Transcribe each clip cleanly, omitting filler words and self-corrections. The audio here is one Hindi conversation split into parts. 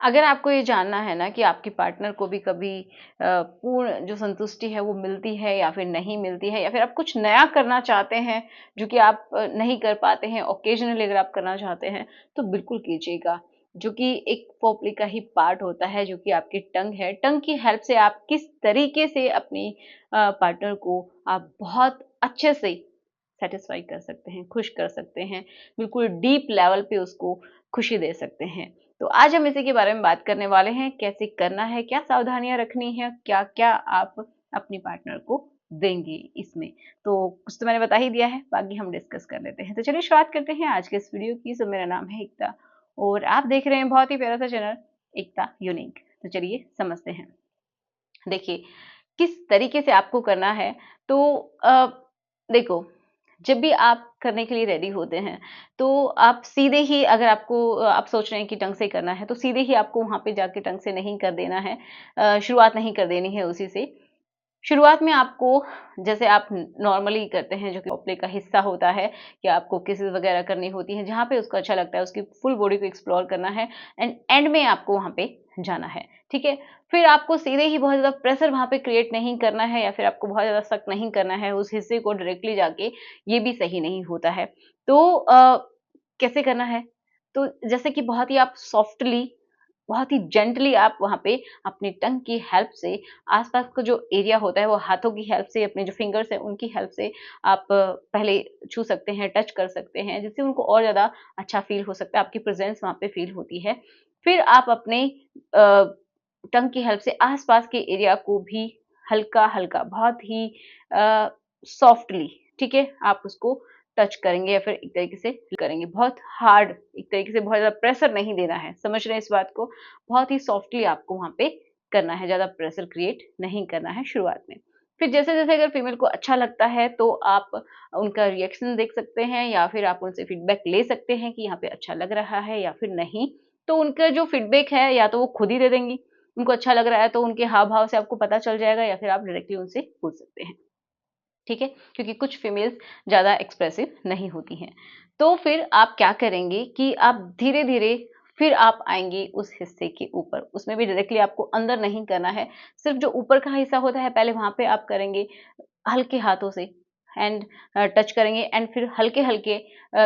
अगर आपको ये जानना है ना कि आपकी पार्टनर को भी कभी पूर्ण जो संतुष्टि है वो मिलती है या फिर नहीं मिलती है, या फिर आप कुछ नया करना चाहते हैं जो कि आप नहीं कर पाते हैं, ओकेजनली अगर आप करना चाहते हैं तो बिल्कुल कीजिएगा। जो कि एक फोरप्ले का ही पार्ट होता है, जो कि आपकी टंग है। टंग की हेल्प से आप किस तरीके से अपनी पार्टनर को आप बहुत अच्छे से सेटिस्फाई कर सकते हैं, खुश कर सकते हैं, बिल्कुल डीप लेवल पे उसको खुशी दे सकते हैं। तो आज हम इसी के बारे में बात करने वाले हैं, कैसे करना है, क्या सावधानियां रखनी है, क्या क्या आप अपनी पार्टनर को देंगे इसमें। तो कुछ तो मैंने बता ही दिया है, बाकी हम डिस्कस कर लेते हैं। तो चलिए शुरुआत करते हैं आज के इस वीडियो की। तो मेरा नाम है एकता और आप देख रहे हैं बहुत ही प्यारा सा चैनल एकता यूनिक। तो चलिए समझते हैं। देखिए किस तरीके से आपको करना है। तो देखो, जब भी आप करने के लिए रेडी होते हैं तो आप सीधे ही, अगर आपको आप सोच रहे हैं कि टंग से करना है तो सीधे ही आपको वहां पे जाके टंग से नहीं कर देना है, शुरुआत नहीं कर देनी है उसी से। शुरुआत में आपको, जैसे आप नॉर्मली करते हैं जो कि प्ले का हिस्सा होता है, कि आपको किसेस वगैरह करनी होती है जहाँ पे उसको अच्छा लगता है, उसकी फुल बॉडी को एक्सप्लोर करना है एंड एंड में आपको वहाँ पे जाना है। ठीक है, फिर आपको सीधे ही बहुत ज़्यादा प्रेशर वहाँ पे क्रिएट नहीं करना है, या फिर आपको बहुत ज़्यादा सख्त नहीं करना है उस हिस्से को डायरेक्टली जाके, ये भी सही नहीं होता है। तो कैसे करना है? तो जैसे कि बहुत ही आप सॉफ्टली, बहुत ही जेंटली आप वहाँ पे अपनी टंग की हेल्प से आस-पास का जो एरिया होता है वो हाथों की हेल्प से, अपने जो फिंगर्स हैं उनकी हेल्प से आप पहले छू सकते हैं, टच कर सकते हैं, जिससे उनको और ज़्यादा अच्छा फ़ील हो सकता है, आपकी प्रेज़ेंस वहाँ पे फ़ील होती है। फिर आप अपने अ, टंग की हेल्प से आस-पास के एरिया को भी हल्का-हल्का, बहुत ही सॉफ्टली, ठीक है, आप उसको टच करेंगे या फिर एक तरीके से करेंगे। बहुत हार्ड, एक तरीके से बहुत ज़्यादा प्रेशर नहीं देना है, समझ रहे हैं इस बात को? बहुत ही सॉफ्टली आपको वहाँ पे करना है, ज़्यादा प्रेशर क्रिएट नहीं करना है शुरुआत में। फिर जैसे-जैसे अगर फीमेल को अच्छा लगता है तो आप उनका रिएक्शन देख सकते हैं, या फिर आप उनसे फीडबैक ले सकते हैं कि यहाँ पे अच्छा लग रहा है या फिर नहीं। तो उनका जो फीडबैक है या तो वो खुद ही दे देंगी, उनको अच्छा लग रहा है तो उनके हाव-भाव से आपको पता चल जाएगा, या फिर आप डायरेक्टली उनसे पूछ सकते हैं। ठीक है? क्योंकि कुछ फीमेल्स ज़्यादा एक्सप्रेसिव नहीं होती हैं। तो फिर आप क्या करेंगे कि आप धीरे-धीरे फिर आप आएँगे उस हिस्से के ऊपर। उसमें भी डायरेक्टली आपको अंदर नहीं करना है, सिर्फ़ जो ऊपर का हिस्सा होता है पहले वहाँ पे आप करेंगे हल्के हाथों से एंड टच करेंगे, एंड फिर हल्के-हल्के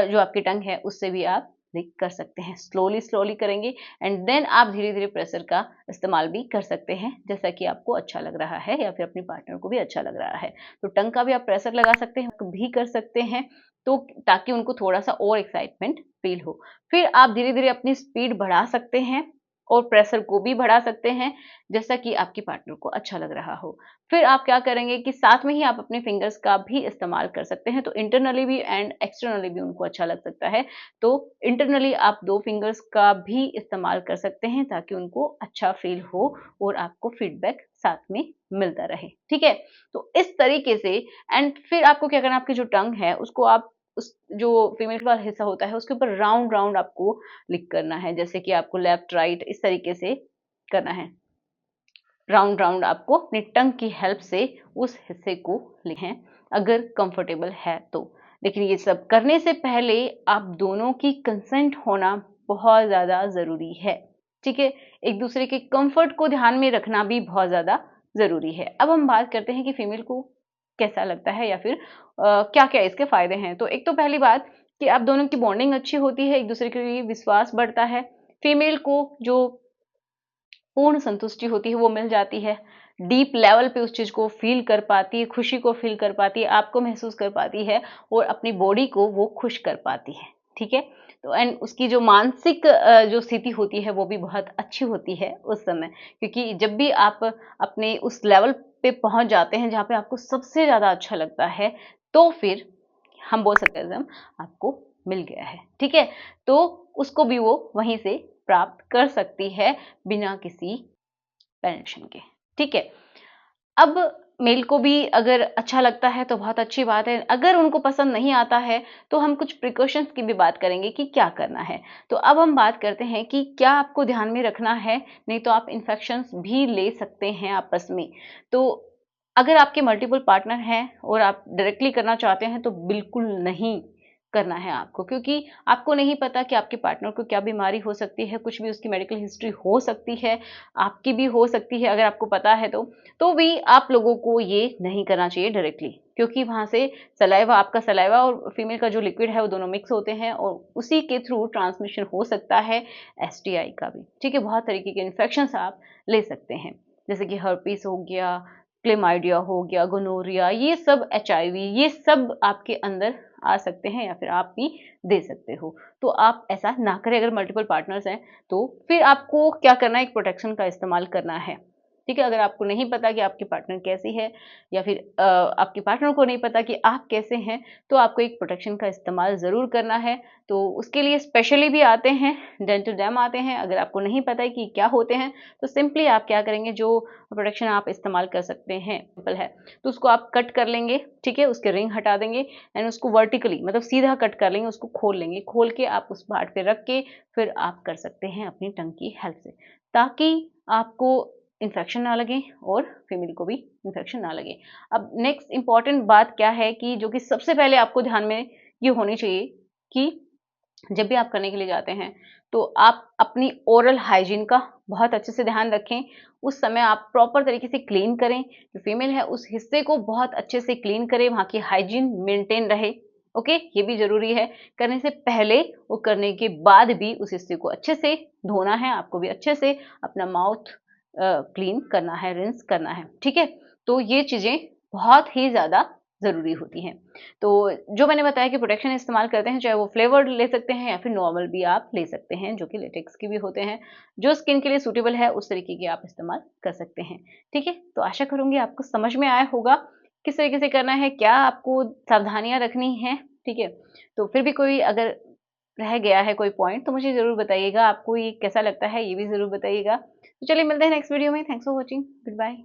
जो आपकी टंग है उससे भी आप लाइक कर सकते हैं। स्लोली-स्लोली करेंगे एंड देन आप धीरे-धीरे प्रेशर का इस्तेमाल भी कर सकते हैं, जैसा कि आपको अच्छा लग रहा है या फिर अपनी पार्टनर को भी अच्छा लग रहा है। तो टंग का भी आप प्रेशर लगा सकते हैं, भी कर सकते हैं, तो ताकि उनको थोड़ा-सा और एक्साइटमेंट फ़ील हो। फिर आप धीरे-धीरे अपनी स्पीड बढ़ा सकते हैं और प्रेशर को भी बढ़ा सकते हैं, जैसा कि आपकी पार्टनर को अच्छा लग रहा हो। फिर आप क्या करेंगे कि साथ में ही आप अपने फिंगर्स का भी इस्तेमाल कर सकते हैं, तो इंटरनली भी एंड एक्सटर्नली भी उनको अच्छा लग सकता है। तो इंटरनली आप 2 फिंगर्स का भी इस्तेमाल कर सकते हैं ताकि उनको अच्छा फ़ील हो और आपको फीडबैक साथ में मिलता रहे, ठीक है? तो इस तरीके से एंड फिर आपको क्या करना है, आपकी जो टंग है उसको आप उस जो फीमेल वाला हिस्सा होता है उसके ऊपर राउंड-राउंड आपको लिक करना है, जैसे कि आपको लेफ्ट राइट इस तरीके से करना है। राउंड-राउंड आपको अपनी टंग की हेल्प से उस हिस्से को लिखें, अगर कंफर्टेबल है तो। लेकिन ये सब करने से पहले आप दोनों की कंसेंट होना बहुत ज़्यादा ज़रूरी है, ठीक है? एक-दूसरे के कंफर्ट को ध्यान में रखना भी बहुत ज़्यादा ज़रूरी है। अब हम बात करते हैं कि फीमेल को कैसा लगता है, या फिर क्या-क्या इसके फ़ायदे हैं। तो एक तो पहली बात कि आप दोनों की बॉन्डिंग अच्छी होती है, एक-दूसरे के लिए विश्वास बढ़ता है। फीमेल को जो पूर्ण संतुष्टि होती है वो मिल जाती है। डीप लेवल पे उस चीज़ को फ़ील कर पाती है, खुशी को फ़ील कर पाती है, आपको महसूस कर पाती है और अपनी बॉडी को वो खुश कर पाती है, ठीक है? तो एंड उसकी जो मानसिक जो स्थिति होती है वो भी बहुत अच्छी होती है उस समय, क्योंकि जब भी आप अपने उस लेवल पे पहुँच जाते हैं जहाँ पे आपको सबसे ज़्यादा अच्छा लगता है, तो फिर हम बोल सकते हैं आपको मिल गया है, ठीक है? तो उसको भी वो वहीं से प्राप्त कर सकती है बिना किसी पेनिट्रेशन के, ठीक है? अब मेल को भी अगर अच्छा लगता है तो बहुत अच्छी बात है, अगर उनको पसंद नहीं आता है तो हम कुछ प्रिकॉशंस की भी बात करेंगे कि क्या करना है। तो अब हम बात करते हैं कि क्या आपको ध्यान में रखना है, नहीं तो आप इन्फेक्शंस भी ले सकते हैं आपस में। तो अगर आपके मल्टीपल पार्टनर हैं और आप डायरेक्टली करना चाहते हैं तो बिल्कुल नहीं, करना है आपको, क्योंकि आपको नहीं पता कि आपके पार्टनर को क्या बीमारी हो सकती है, कुछ भी उसकी मेडिकल हिस्ट्री हो सकती है, आपकी भी हो सकती है अगर आपको पता है तो भी आप लोगों को ये नहीं करना चाहिए डायरेक्टली, क्योंकि वहाँ से सलाइवा, आपका सलाइवा और फीमेल का जो लिक्विड है वो दोनों मिक्स होते हैं और उसी के थ्रू ट्रांसमिशन हो सकता है एसटीआई का भी, ठीक है। बहुत तरीके के इन्फेक्शंस आप ले सकते हैं, जैसे कि हर्पीस हो गया, क्लेमाइडिया हो गया, गोनोरिया, ये सब एचआईवी, ये सब आपके अंदर आ सकते हैं या फिर आप भी दे सकते हो। तो आप ऐसा ना करें, अगर मल्टीपल पार्टनर्स हैं तो फिर आपको क्या करना है, एक प्रोटेक्शन का इस्तेमाल करना है, ठीक है। अगर आपको नहीं पता कि आपकी पार्टनर कैसी है या फिर आपके पार्टनर को नहीं पता कि आप कैसे हैं, तो आपको एक प्रोटेक्शन का इस्तेमाल ज़रूर करना है। तो उसके लिए स्पेशली भी आते हैं, डेंटोडर्म आते हैं। अगर आपको नहीं पता है कि क्या होते हैं, तो सिंपली आप क्या करेंगे, जो प्रोटेक्शन आप इस्तेमाल कर सकते हैं सिंपल है, तो उसको आप कट कर लेंगे, ठीक है, उसके रिंग हटा देंगे एंड उसको वर्टिकली मतलब सीधा कट कर लेंगे, उसको खोल लेंगे, खोल के आप उस पार्ट पे रख के फिर आप कर सकते हैं अपनी टंग की हेल्प से, ताकि आपको इन्फेक्शन ना लगे और फीमेल को भी इन्फेक्शन ना लगे। अब नेक्स्ट इंपॉर्टेंट बात क्या है कि जो कि सबसे पहले आपको ध्यान में ये होनी चाहिए कि जब भी आप करने के लिए जाते हैं, तो आप अपनी ओरल हाइजीन का बहुत अच्छे से ध्यान रखें। उस समय आप प्रॉपर तरीके से क्लीन करें, जो फीमेल है उस हिस्से को बहुत अच्छे से क्लीन करें, वहाँ की हाइजीन मेंटेन रहे, ओके, ये भी ज़रूरी है। करने से पहले और करने के बाद भी उस हिस्से को अच्छे से धोना है, आपको भी अच्छे से अपना माउथ क्लीन करना है, रिंस करना है, ठीक है? तो ये चीज़ें बहुत ही ज़्यादा ज़रूरी होती हैं। तो जो मैंने बताया कि प्रोटेक्शन इस्तेमाल करते हैं, चाहे वो फ्लेवर्ड ले सकते हैं या फिर नॉर्मल भी आप ले सकते हैं, जो कि लेटेक्स के भी होते हैं। जो स्किन के लिए सूटेबल है, उस तरीके के आप इस्तेमाल कर सकते हैं, ठीक है? तो आशा करूँगी आपको समझ में आया होगा, किस तरीके से करना है, क्या आपको सावधानियाँ रखनी हैं, ठीक है? तो फिर भी कोई अगर रह गया है कोई पॉइंट, तो मुझे ज़रूर बताइएगा, आपको ये कैसा लगता है, ये भी ज़रूर बताइएगा। तो चलिए मिलते हैं नेक्स्ट वीडियो में। Thanks for watching. Good bye.